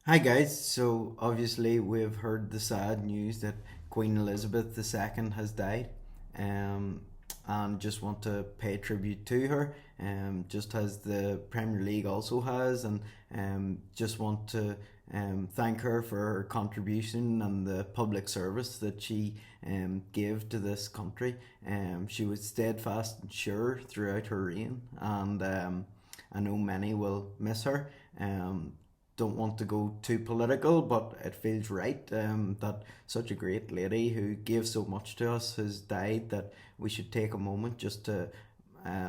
Hi guys, so obviously we've heard the sad news that Queen Elizabeth II has died, um, and just want to pay tribute to her, just as the Premier League also has, and just want to thank her for her contribution and the public service that she gave to this country. She was steadfast and sure throughout her reign, and I know many will miss her. Don't want to go too political, but it feels right that such a great lady who gave so much to us has died, that we should take a moment just to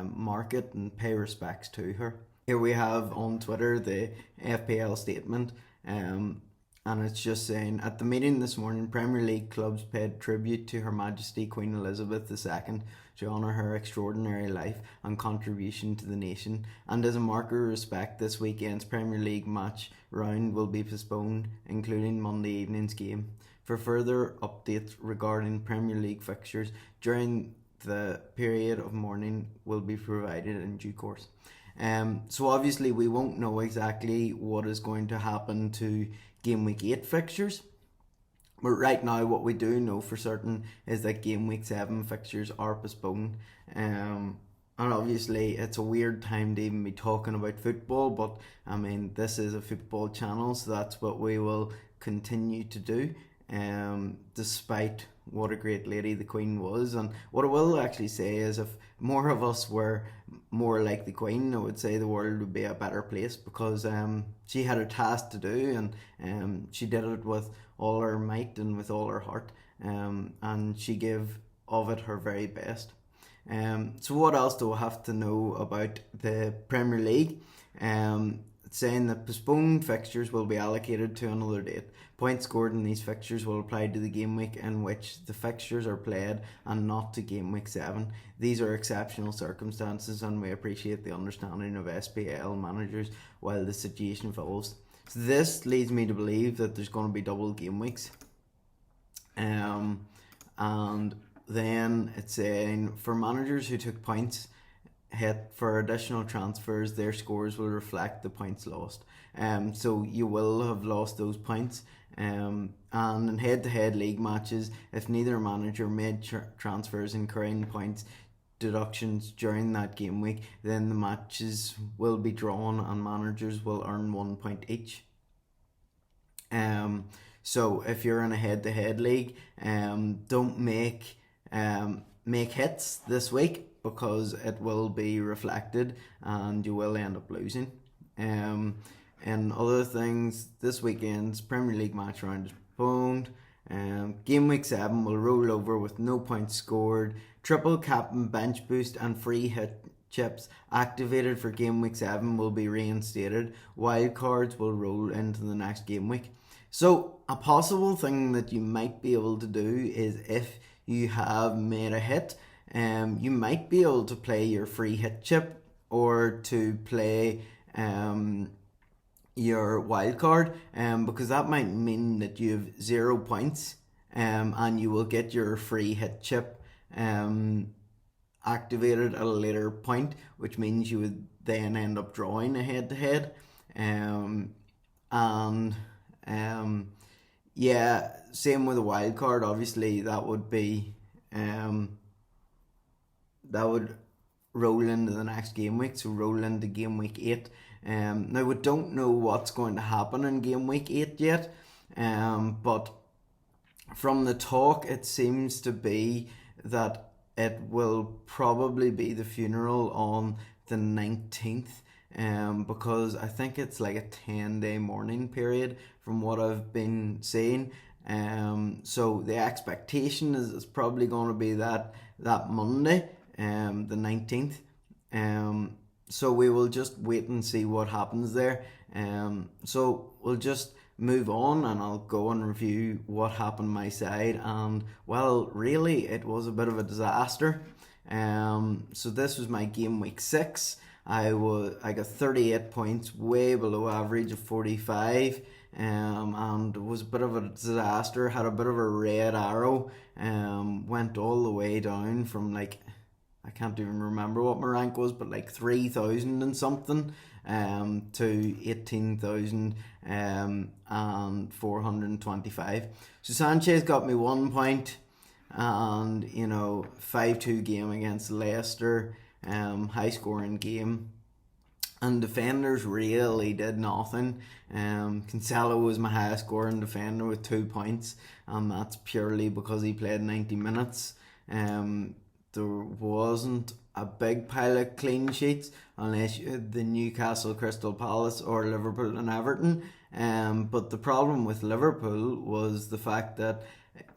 mark it and pay respects to her. Here we have on Twitter the FPL statement, and it's just saying, at the meeting this morning, Premier League clubs paid tribute to Her Majesty Queen Elizabeth II to honour her extraordinary life and contribution to the nation, and as a marker of respect, this weekend's Premier League match round will be postponed, including Monday evening's game. For further updates regarding Premier League fixtures during the period of mourning will be provided in due course. So obviously we won't know exactly what is going to happen to game week 8 fixtures, but right now what we do know for certain is that game week 7 fixtures are postponed. And obviously it's a weird time to even be talking about football, but I mean, this is a football channel, so that's what we will continue to do, despite what a great lady the Queen was. And what I will actually say is, if more of us were more like the Queen, I would say the world would be a better place, because she had a task to do, and she did it with all her might and with all her heart, and she gave of it her very best. So what else do I have to know about the Premier League? It's saying that postponed fixtures will be allocated to another date. Points scored in these fixtures will apply to the game week in which the fixtures are played, and not to game week 7. These are exceptional circumstances, and we appreciate the understanding of SPL managers while the situation evolves. So this leads me to believe that there's going to be double game weeks. And then it's saying, for managers who took points hit for additional transfers, their scores will reflect the points lost. So you will have lost those points. And in head-to-head league matches, if neither manager made transfers incurring points deductions during that game week, then the matches will be drawn and managers will earn 1 point each. So if you're in a head-to-head league, don't make hits this week, because it will be reflected and you will end up losing. And other things, this weekend's Premier League match round is postponed. Game week 7 will roll over with no points scored. Triple captain bench boost and free hit chips activated for game week 7 will be reinstated. Wild cards will roll into the next game week. So a possible thing that you might be able to do is, if you have made a hit, you might be able to play your free hit chip, or to play your wild card, because that might mean that you have 0 points, and you will get your free hit chip activated at a later point, which means you would then end up drawing a head to head. And yeah, same with a wild card. Obviously, that would be that would roll into the next game week, so roll into game week 8. Now we don't know what's going to happen in game week 8 yet, but from the talk, it seems to be that it will probably be the funeral on the 19th, because I think it's like a 10-day mourning period from what I've been seeing. So the expectation is it's probably going to be that Monday, the 19th. So we will just wait and see what happens there. So we'll just move on, and I'll go and review what happened my side. And well, really, it was a bit of a disaster. So this was my game week 6. I got 38 points, way below average of 45, and it was a bit of a disaster. Had a bit of a red arrow, went all the way down from, like, I can't even remember what my rank was, but like 3,000 and something, to 18,425. So Sanchez got me 1 point, and 5-2 game against Leicester, high scoring game. And defenders really did nothing. Cancelo was my highest scoring defender with 2 points, and that's purely because he played 90 minutes. There wasn't a big pile of clean sheets unless you had the Newcastle, Crystal Palace, or Liverpool and Everton. But the problem with Liverpool was the fact that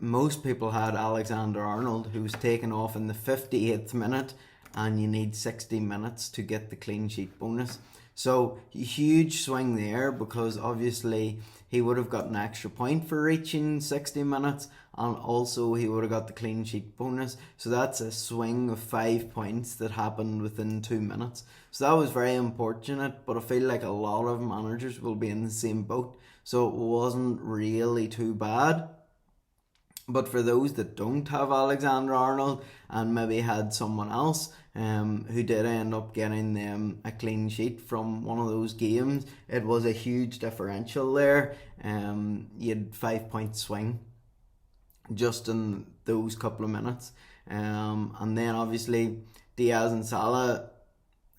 most people had Alexander-Arnold, who was taken off in the 58th minute, and you need 60 minutes to get the clean sheet bonus. So huge swing there, because obviously he would have got an extra point for reaching 60 minutes, and also he would have got the clean sheet bonus. So that's a swing of 5 points that happened within 2 minutes. So that was very unfortunate, but I feel like a lot of managers will be in the same boat. So it wasn't really too bad. But for those that don't have Alexander-Arnold and maybe had someone else who did end up getting them a clean sheet from one of those games, it was a huge differential there. You had 5 point swing just in those couple of minutes. And then obviously Diaz and Salah,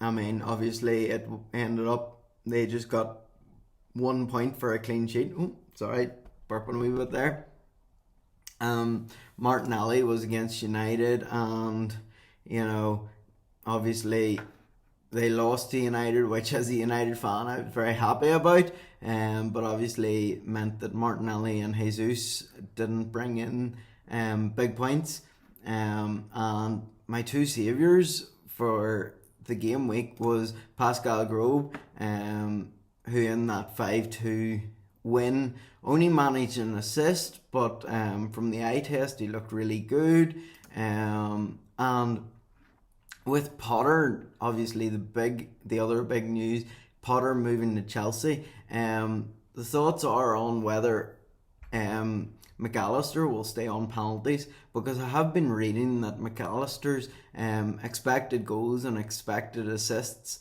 obviously it ended up, they just got 1 point for a clean sheet. Oh, sorry, burping a wee bit there. Martinelli was against United, and obviously they lost to United, which as a United fan I was very happy about, but obviously meant that Martinelli and Jesus didn't bring in big points, and my two saviours for the game week was Pascal Grobe, who in that 5-2 win only managed an assist, but from the eye test he looked really good. And with Potter, obviously the other big news, Potter moving to Chelsea. The thoughts are on whether McAllister will stay on penalties, because I have been reading that McAllister's expected goals and expected assists,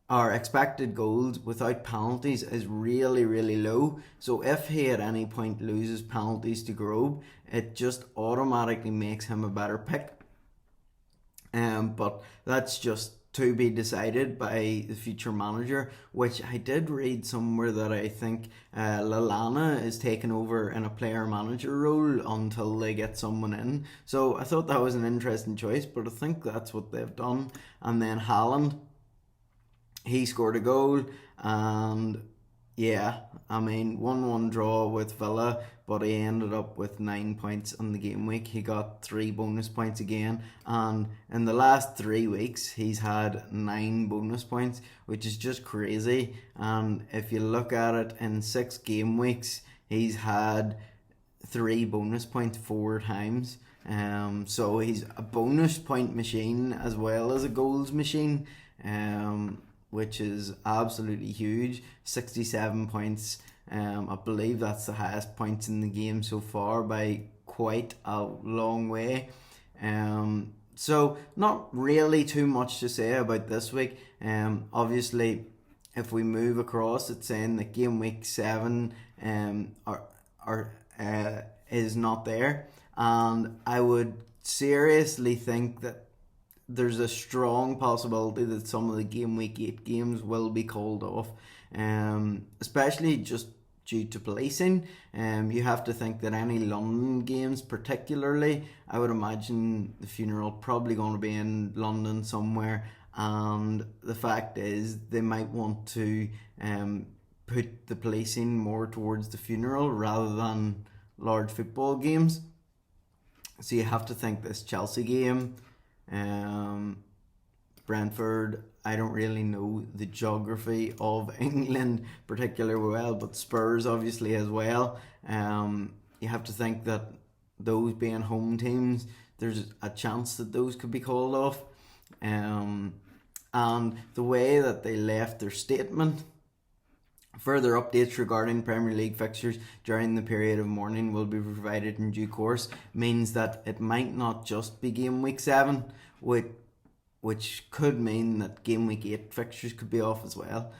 our expected goals without penalties, is really, really low. So if he at any point loses penalties to Grobe, it just automatically makes him a better pick. But that's just to be decided by the future manager, which I did read somewhere that I think Lallana is taking over in a player manager role until they get someone in. So I thought that was an interesting choice, but I think that's what they've done. And then Haaland, he scored a goal, and 1-1 draw with Villa, but he ended up with 9 points in the game week. He got 3 bonus points again, and in the last 3 weeks he's had 9 bonus points, which is just crazy. And if you look at it, in 6 game weeks he's had 3 bonus points 4 times. So he's a bonus point machine as well as a goals machine, which is absolutely huge. 67 points. I believe that's the highest points in the game so far by quite a long way. So not really too much to say about this week. Obviously, if we move across, it's saying that game week 7 is not there, and I would seriously think that there's a strong possibility that some of the game week 8 games will be called off, especially just due to policing. You have to think that any London games particularly, I would imagine the funeral probably going to be in London somewhere, and the fact is they might want to put the policing more towards the funeral rather than large football games. So you have to think this Chelsea game, Brentford, I don't really know the geography of England particularly well, but Spurs obviously as well. You have to think that those being home teams, there's a chance that those could be called off. And the way that they left their statement, further updates regarding Premier League fixtures during the period of mourning will be provided in due course, means that it might not just be game week 7, which could mean that game week 8 fixtures could be off as well.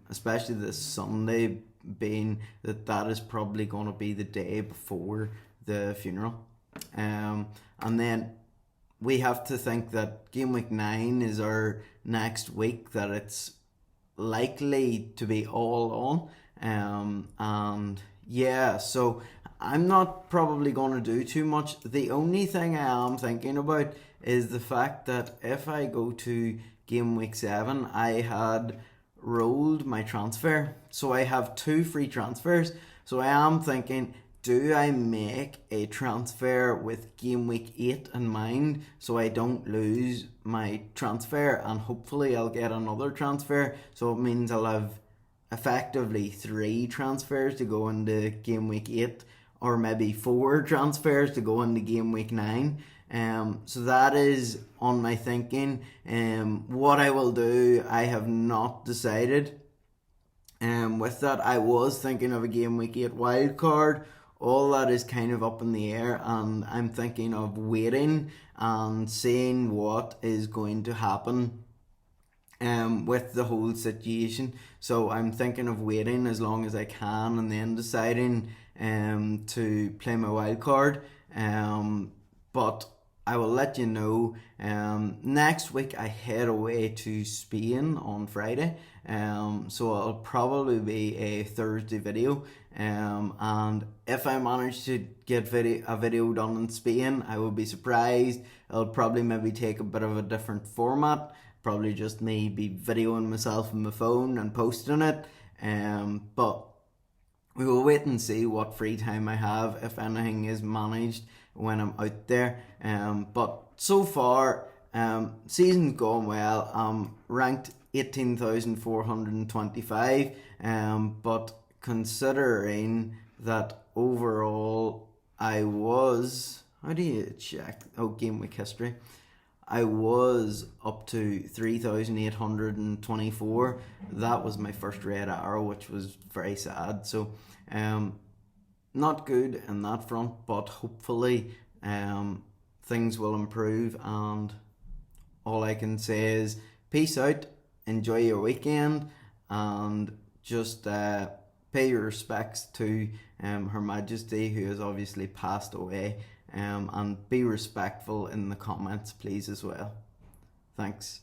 Especially this Sunday, being that is probably going to be the day before the funeral. And then we have to think that game week 9 is our next week, that it's likely to be all on. And yeah, so I'm not probably going to do too much. The only thing I am thinking about is the fact that if I go to game week 7, I had rolled my transfer. So I have 2 free transfers. So I am thinking, do I make a transfer with game week 8 in mind so I don't lose my transfer, and hopefully I'll get another transfer, so it means I'll have effectively 3 transfers to go into game week 8, or maybe 4 transfers to go into game week 9. So that is on my thinking. What I will do, I have not decided. With that, I was thinking of a game week 8 wild card. All that is kind of up in the air, and I'm thinking of waiting and seeing what is going to happen with the whole situation. So I'm thinking of waiting as long as I can and then deciding to play my wild card. But I will let you know. Next week I head away to Spain on Friday. So it'll probably be a Thursday video. And if I manage to get a video done in Spain, I will be surprised. It'll probably maybe take a bit of a different format. Probably just me be videoing myself on my phone and posting it. But we will wait and see what free time I have, if anything is managed when I'm out there. But so far, season's gone well. I'm ranked 18,425. But considering that overall I was, how do you check? Oh, game week history. I was up to 3,824. That was my first red arrow, which was very sad. So, not good in that front, but hopefully, things will improve. And all I can say is peace out, enjoy your weekend, and just pay your respects to Her Majesty, who has obviously passed away. And be respectful in the comments, please, as well. Thanks.